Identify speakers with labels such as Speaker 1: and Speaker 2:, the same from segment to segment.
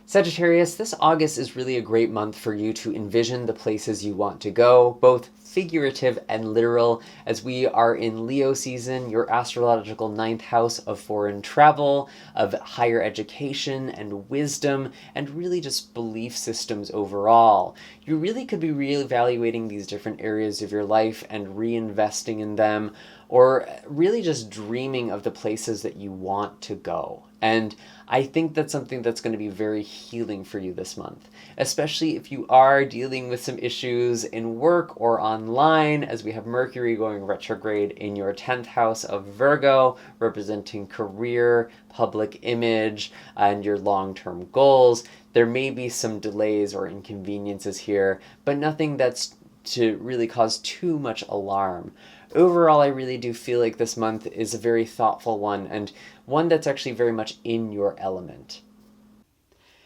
Speaker 1: Sagittarius, this August is really a great month for you to envision the places you want to go, both figurative and literal, as we are in Leo season, your astrological ninth house of foreign travel, of higher education and wisdom, and really just belief systems overall. You really could be reevaluating these different areas of your life and reinvesting in them, or really just dreaming of the places that you want to go. And I think that's something that's going to be very healing for you this month, especially if you are dealing with some issues in work or online, as we have Mercury going retrograde in your 10th house of Virgo, representing career, public image, and your long-term goals. There may be some delays or inconveniences here, but nothing that's to really cause too much alarm. Overall, I really do feel like this month is a very thoughtful one, and one that's actually very much in your element.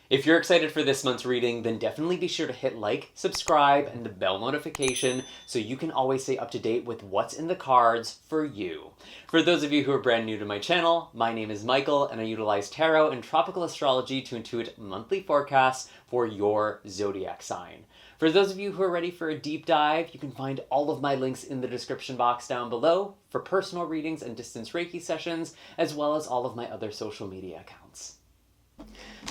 Speaker 1: If you're excited for this month's reading, then definitely be sure to hit like, subscribe, and the bell notification so you can always stay up to date with what's in the cards for you. For those of you who are brand new to my channel, my name is Michael, and I utilize tarot and tropical astrology to intuit monthly forecasts for your zodiac sign. For those of you who are ready for a deep dive, you can find all of my links in the description box down below for personal readings and distance Reiki sessions, as well as all of my other social media accounts.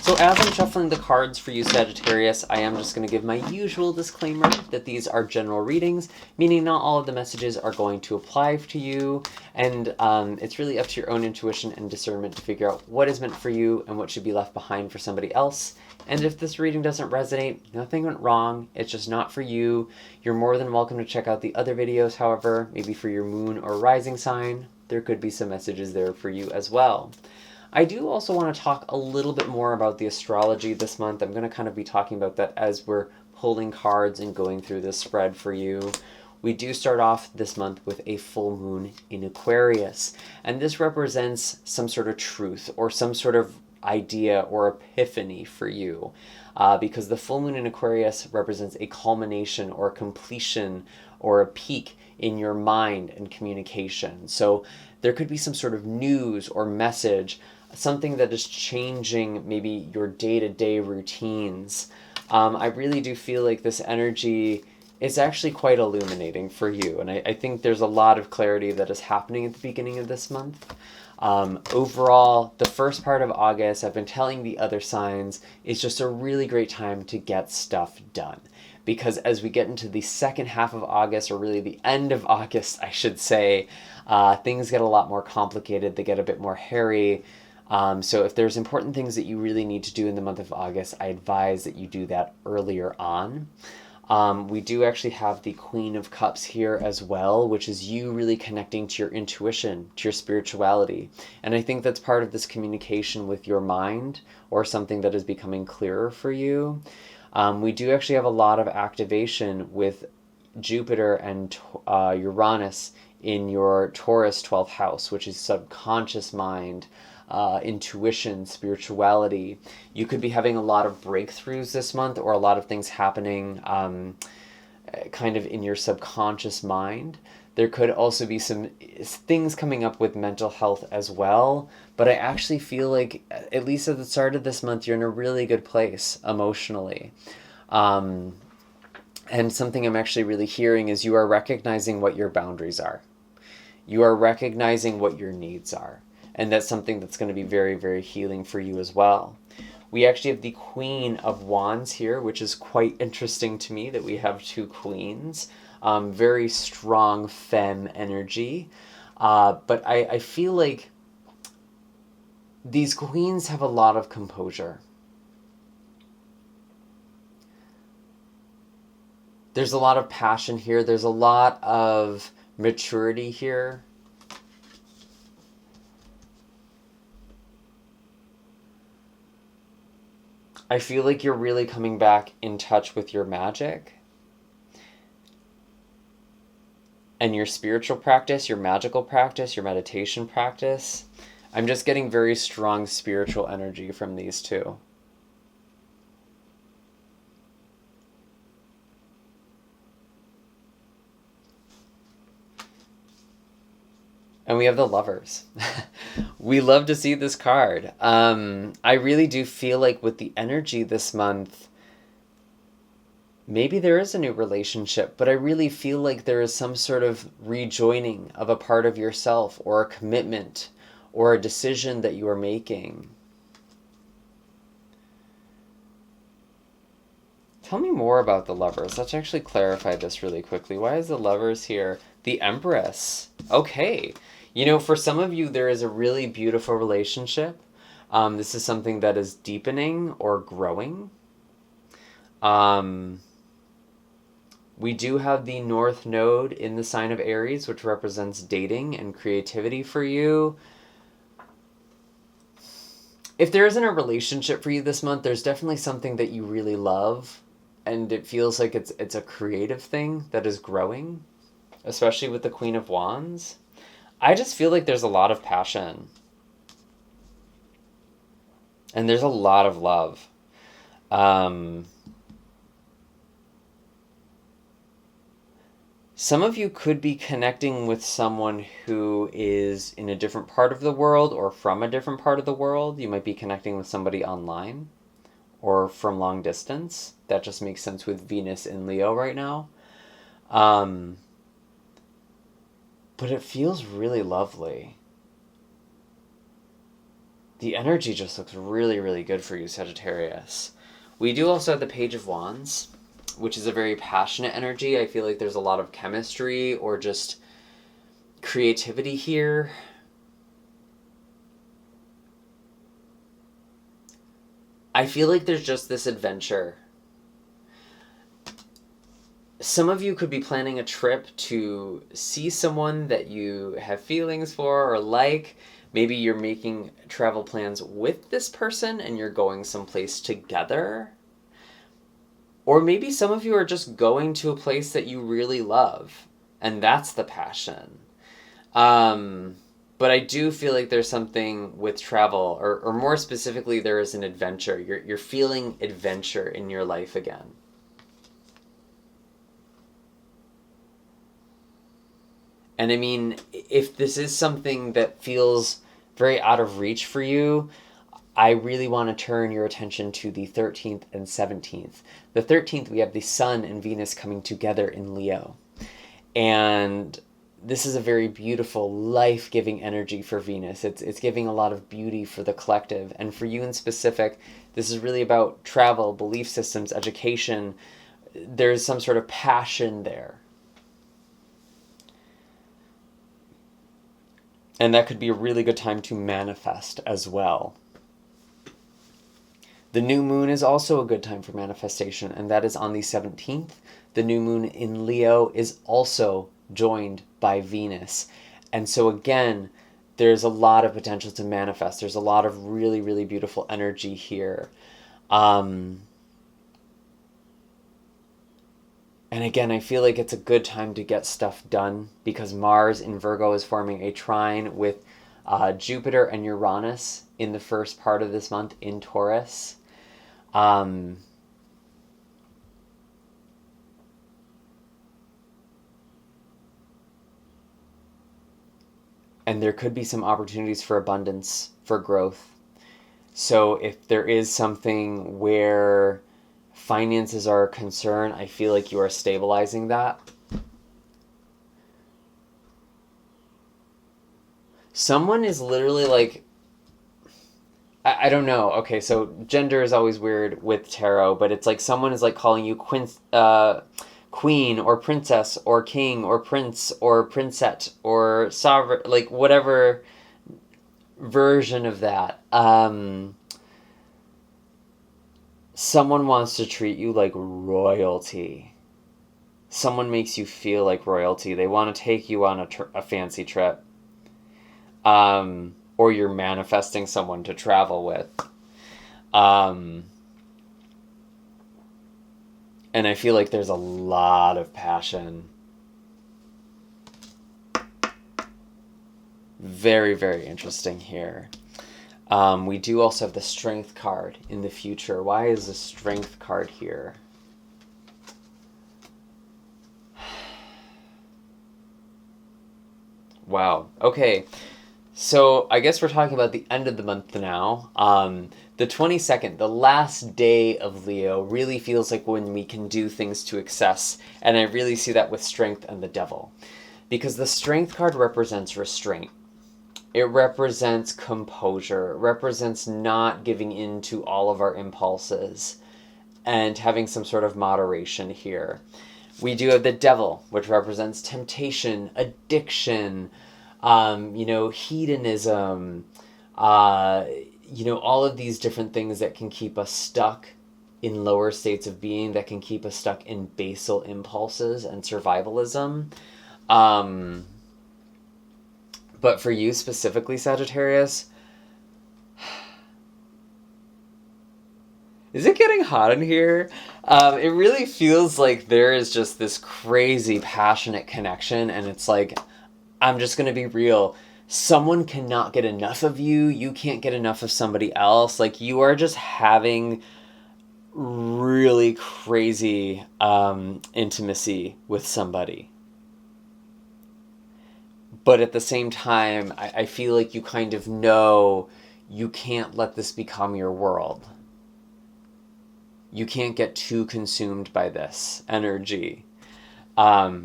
Speaker 1: So as I'm shuffling the cards for you, Sagittarius, I am just going to give my usual disclaimer that these are general readings, meaning not all of the messages are going to apply to you, and it's really up to your own intuition and discernment to figure out what is meant for you and what should be left behind for somebody else. And if this reading doesn't resonate, nothing went wrong, it's just not for you. You're more than welcome to check out the other videos, however, maybe for your moon or rising sign. There could be some messages there for you as well. I do also want to talk a little bit more about the astrology this month. I'm going to kind of be talking about that as we're pulling cards and going through this spread for you. We do start off this month with a full moon in Aquarius, and this represents some sort of truth or some sort of idea or epiphany for you, because the full moon in Aquarius represents a culmination or completion or a peak in your mind and communication. So there could be some sort of news or message, something that is changing maybe your day-to-day routines. I really do feel like this energy is actually quite illuminating for you, and I think there's a lot of clarity that is happening at the beginning of this month. Overall, the first part of August, I've been telling the other signs, is just a really great time to get stuff done. Because as we get into the second half of August, or really the end of August, I should say, things get a lot more complicated, they get a bit more hairy. So if there's important things that you really need to do in the month of August, I advise that you do that earlier on. We do actually have the Queen of Cups here as well, which is you really connecting to your intuition, to your spirituality. And I think that's part of this communication with your mind, or something that is becoming clearer for you. We do actually have a lot of activation with Jupiter and Uranus in your Taurus 12th house, which is subconscious mind, intuition, spirituality. You could be having a lot of breakthroughs this month, or a lot of things happening kind of in your subconscious mind. There could also be some things coming up with mental health as well, but I actually feel like, at least at the start of this month, you're in a really good place emotionally. And something I'm actually really hearing is you are recognizing what your boundaries are. You are recognizing what your needs are. And that's something that's going to be very, very healing for you as well. We actually have the Queen of Wands here, which is quite interesting to me that we have two queens. Very strong femme energy. But I feel like these queens have a lot of composure. There's a lot of passion here. There's a lot of maturity here. I feel like you're really coming back in touch with your magic and your spiritual practice, your magical practice, your meditation practice. I'm just getting very strong spiritual energy from these two. And we have the Lovers. We love to see this card. I really do feel like with the energy this month, maybe there is a new relationship, but I really feel like there is some sort of rejoining of a part of yourself or a commitment or a decision that you are making. Tell me more about the Lovers. Let's actually clarify this really quickly. Why is the Lovers here? The Empress. Okay. You know, for some of you, there is a really beautiful relationship. This is something that is deepening or growing. We do have the North Node in the sign of Aries, which represents dating and creativity for you. If there isn't a relationship for you this month, there's definitely something that you really love. And it feels like it's a creative thing that is growing, especially with the Queen of Wands. I just feel like there's a lot of passion. And there's a lot of love. Some of you could be connecting with someone who is in a different part of the world or from a different part of the world. You might be connecting with somebody online or from long distance. That just makes sense with Venus in Leo right now. But it feels really lovely. The energy just looks really, really good for you, Sagittarius. We do also have the Page of Wands, which is a very passionate energy. I feel like there's a lot of chemistry or just creativity here. I feel like there's just this adventure. Some of you could be planning a trip to see someone that you have feelings for or like. Maybe you're making travel plans with this person and you're going someplace together. Or maybe some of you are just going to a place that you really love, and that's the passion. But I do feel like there's something with travel, or more specifically, there is an adventure. You're feeling adventure in your life again. And I mean, if this is something that feels very out of reach for you, I really want to turn your attention to the 13th and 17th. The 13th, we have the Sun and Venus coming together in Leo. And this is a very beautiful, life-giving energy for Venus. It's giving a lot of beauty for the collective. And for you in specific, this is really about travel, belief systems, education. There's some sort of passion there. And that could be a really good time to manifest as well. The new moon is also a good time for manifestation, and that is on the 17th. The new moon in Leo is also joined by Venus. And so again, there's a lot of potential to manifest. There's a lot of really, really beautiful energy here. And again, I feel like it's a good time to get stuff done because Mars in Virgo is forming a trine with Jupiter and Uranus in the first part of this month in Taurus. And there could be some opportunities for abundance, for growth. So if there is something where finances are a concern, I feel like you are stabilizing that. Someone is literally like, I don't know. Okay, so gender is always weird with tarot, but it's like someone is like calling you queen or princess or king or prince or princette or sovereign, like whatever version of that. Someone wants to treat you like royalty. Someone makes you feel like royalty. They want to take you on a fancy trip. Or you're manifesting someone to travel with. And I feel like there's a lot of passion. Very, very interesting here. We do also have the Strength card in the future. Why is the Strength card here? Wow. Okay. So I guess we're talking about the end of the month now. The 22nd, the last day of Leo, really feels like when we can do things to excess. And I really see that with Strength and the Devil. Because the Strength card represents restraint. It represents composure. It represents not giving in to all of our impulses and having some sort of moderation here. We do have the Devil, which represents temptation, addiction, hedonism, all of these different things that can keep us stuck in lower states of being, that can keep us stuck in basal impulses and survivalism. But for you specifically, Sagittarius, is it getting hot in here? It really feels like there is just this crazy passionate connection, and it's like, I'm just going to be real. Someone cannot get enough of you. You can't get enough of somebody else. Like, you are just having really crazy intimacy with somebody. But at the same time, I feel like you kind of know you can't let this become your world. You can't get too consumed by this energy. Wow.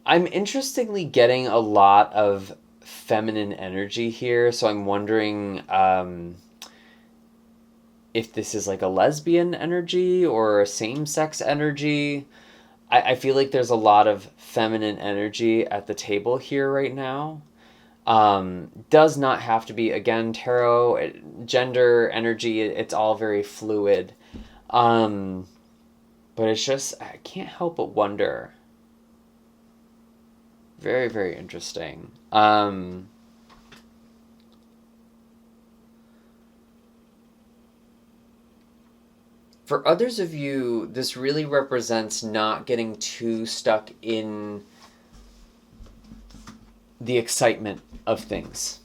Speaker 1: I'm interestingly getting a lot of feminine energy here, so I'm wondering if this is like a lesbian energy or a same-sex energy. I feel like there's a lot of feminine energy at the table here right now. Does not have to be, again, tarot, gender, energy, it's all very fluid. But it's just, I can't help but wonder. Very, very interesting. For others of you, this really represents not getting too stuck in the excitement of things.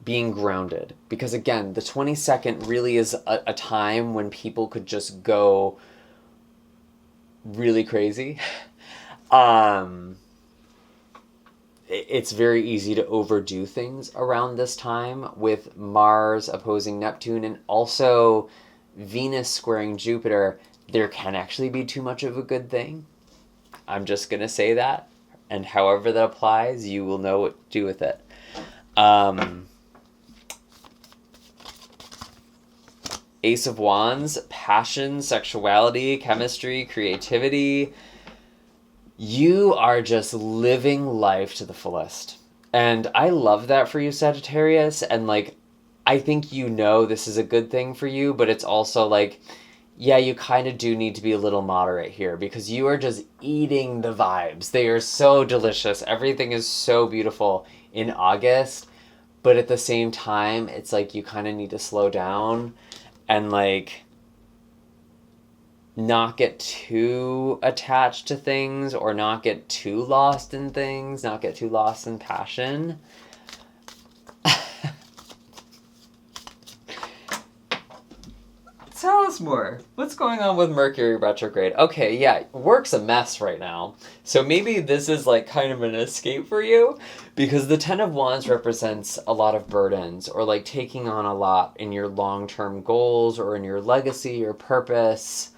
Speaker 1: Being grounded. Because again, the 22nd really is a time when people could just go really crazy. It's very easy to overdo things around this time with Mars opposing Neptune and also Venus squaring Jupiter. There can actually be too much of a good thing. I'm just going to say that. And however that applies, you will know what to do with it. Ace of Wands, passion, sexuality, chemistry, creativity. You are just living life to the fullest. And I love that for you, Sagittarius. And I think this is a good thing for you, but it's also yeah, you kind of do need to be a little moderate here because you are just eating the vibes. They are so delicious. Everything is so beautiful in August. But at the same time, it's you kind of need to slow down and not get too attached to things or not get too lost in things, not get too lost in passion. Tell us more. What's going on with Mercury retrograde? Okay, yeah, work's a mess right now. So maybe this is kind of an escape for you because the 10 of Wands represents a lot of burdens or taking on a lot in your long-term goals or in your legacy or purpose.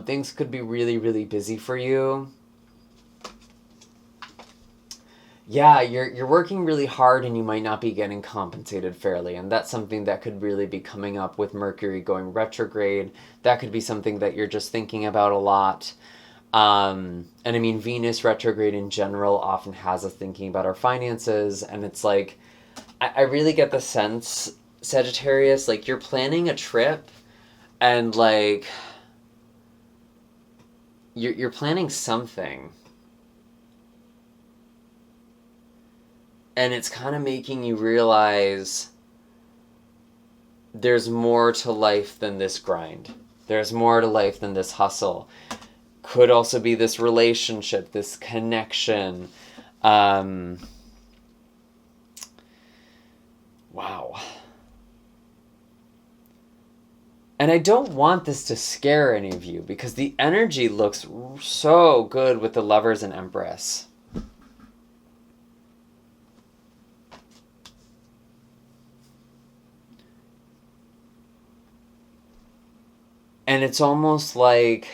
Speaker 1: Things could be really, really busy for you. Yeah, you're working really hard and you might not be getting compensated fairly. And that's something that could really be coming up with Mercury going retrograde. That could be something that you're just thinking about a lot. And I mean, Venus retrograde in general often has us thinking about our finances. And it's I really get the sense, Sagittarius, you're planning a trip and you're planning something. And it's kind of making you realize there's more to life than this grind. There's more to life than this hustle. Could also be this relationship, this connection. Wow. And I don't want this to scare any of you because the energy looks so good with the Lovers and Empress. And it's almost like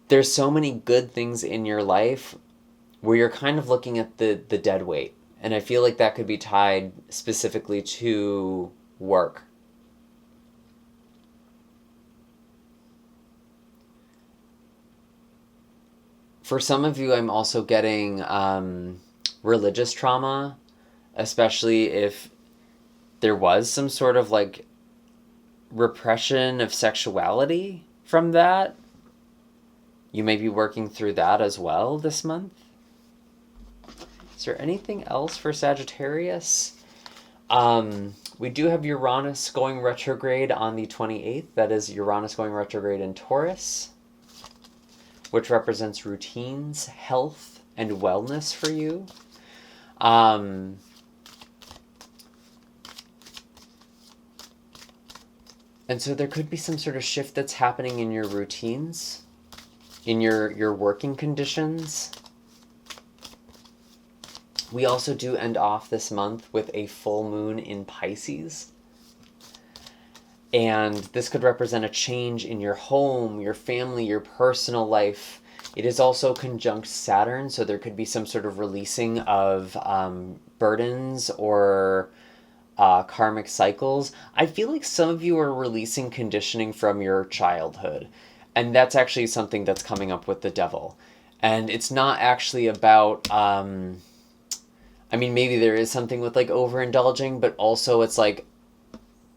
Speaker 1: there's so many good things in your life where you're kind of looking at the dead weight. And I feel like that could be tied specifically to work. For some of you, I'm also getting religious trauma, especially if there was some sort of like repression of sexuality from that. You may be working through that as well this month. Is there anything else for Sagittarius? We do have Uranus going retrograde on the 28th. That is Uranus going retrograde in Taurus, which represents routines, health, and wellness for you. And so there could be some sort of shift that's happening in your routines, in your working conditions. We also do end off this month with a full moon in Pisces. And this could represent a change in your home, your family, your personal life. It is also conjunct Saturn, so there could be some sort of releasing of burdens or karmic cycles. I feel like some of you are releasing conditioning from your childhood. And that's actually something that's coming up with the devil. And it's not actually about... maybe there is something with like overindulging, but also it's like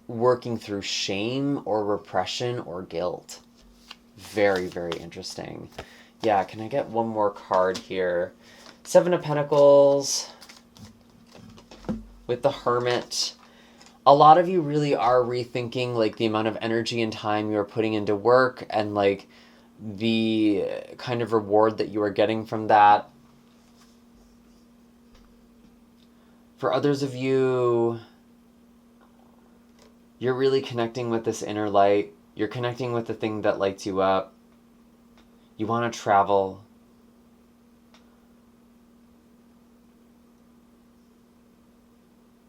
Speaker 1: working through shame or repression or guilt. Very, very interesting. Yeah, can I get one more card here? Seven of Pentacles with the Hermit. A lot of you really are rethinking like the amount of energy and time you are putting into work and like the kind of reward that you are getting from that. For others of you, you're really connecting with this inner light. You're connecting with the thing that lights you up. You want to travel.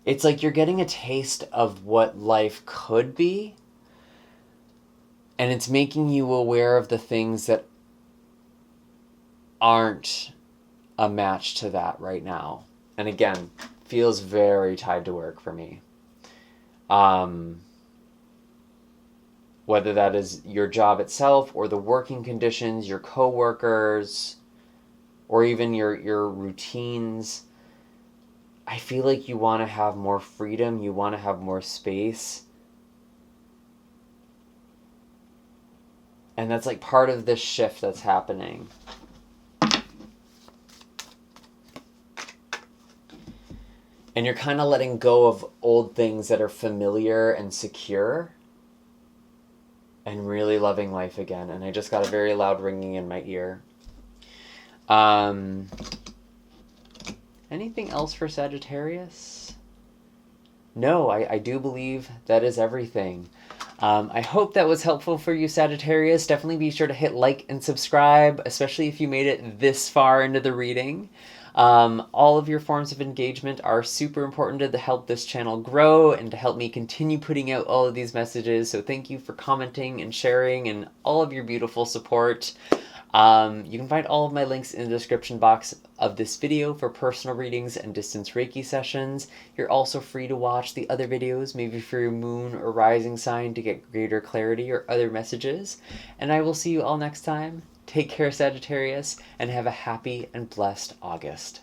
Speaker 1: It's like you're getting a taste of what life could be. And it's making you aware of the things that aren't a match to that right now. And again, feels very tied to work for me. Whether that is your job itself or the working conditions, your coworkers, or even your routines. I feel like you want to have more freedom, you want to have more space. And that's like part of this shift that's happening. And you're kind of letting go of old things that are familiar and secure and really loving life again. And I just got a very loud ringing in my ear. Anything else for Sagittarius? No, I do believe that is everything. I hope that was helpful for you, Sagittarius. Definitely be sure to hit like and subscribe, especially if you made it this far into the reading. All of your forms of engagement are super important to help this channel grow and to help me continue putting out all of these messages. So thank you for commenting and sharing and all of your beautiful support. You can find all of my links in the description box of this video for personal readings and distance Reiki sessions. You're also free to watch the other videos, maybe for your moon or rising sign to get greater clarity or other messages. And I will see you all next time. Take care, Sagittarius, and have a happy and blessed August.